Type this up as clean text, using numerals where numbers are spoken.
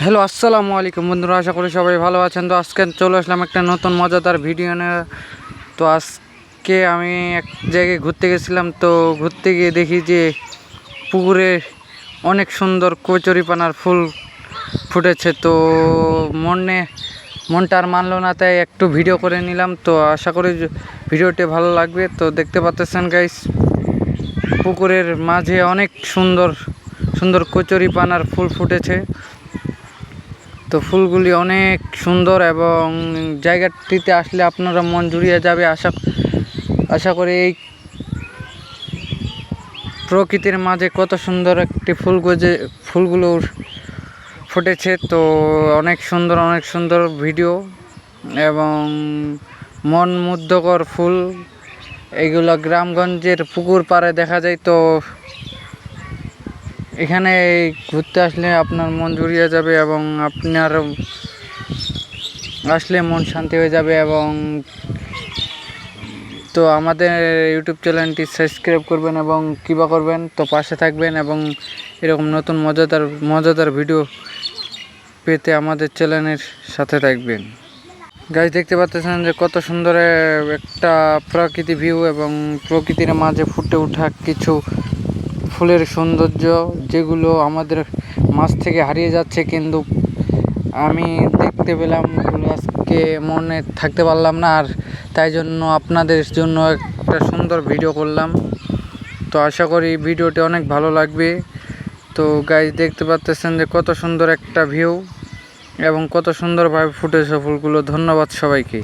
Hello আসসালামু আলাইকুম বন্ধুরা, আশা করি সবাই ভালো আছেন। তো আজকে চলে আসলাম একটা নতুন মজাদার ভিডিও নিয়ে। তো আজকে আমি এক জায়গায় ঘুরতে গেছিলাম। তো ঘুরতে গিয়ে দেখি যে পুকুরে অনেক সুন্দর কচুরিপানার ফুল ফুটেছে। তো মনটা আর মানলো না, তাই একটু ভিডিও করে নিলাম। তো আশা করি ভিডিওটি ভালো লাগবে। তো দেখতে পাচ্ছেন গাইস, পুকুরের মাঝে অনেক সুন্দর সুন্দর কচুরিপানার ফুল ফুটেছে। তো ফুলগুলি অনেক সুন্দর এবং জায়গাটিতে আসলে আপনারা মন জুড়িয়ে যাবে। আশা করি এই প্রকৃতির মাঝে কত সুন্দর একটি ফুলগুলো ফুটেছে। তো অনেক সুন্দর ভিডিও এবং মন মুগ্ধকর ফুল। এগুলো গ্রামগঞ্জের পুকুর পাড়ে দেখা যায়। তো এখানে ঘুরতে আসলে আপনার মন জুড়িয়ে যাবে এবং আপনার আসলে মন শান্তি হয়ে যাবে। এবং তো আমাদের ইউটিউব চ্যানেলটি সাবস্ক্রাইব করবেন এবং কিবা করবেন, তো পাশে থাকবেন এবং এরকম নতুন মজাদার ভিডিও পেতে আমাদের চ্যানেলের সাথে থাকবেন। গাইস, দেখতে পাচ্ছেন যে কত সুন্দর একটা প্রকৃতি ভিউ এবং প্রকৃতির মাঝে ফুটে ওঠা কিছু ফুলের সৌন্দর্য, যেগুলো আমাদের মাঝ থেকে হারিয়ে যাচ্ছে, কিন্তু আমি দেখতে পেলাম, আজকে মনে থাকতে পারলাম না। আর তাই জন্য আপনাদের জন্য একটা সুন্দর ভিডিও করলাম। তো আশা করি ভিডিওটি অনেক ভালো লাগবে। তো গাইস, দেখতে পাচ্ছেন যে কত সুন্দর একটা ভিউ এবং কত সুন্দরভাবে ফুটেছে ফুলগুলো। ধন্যবাদ সবাইকে।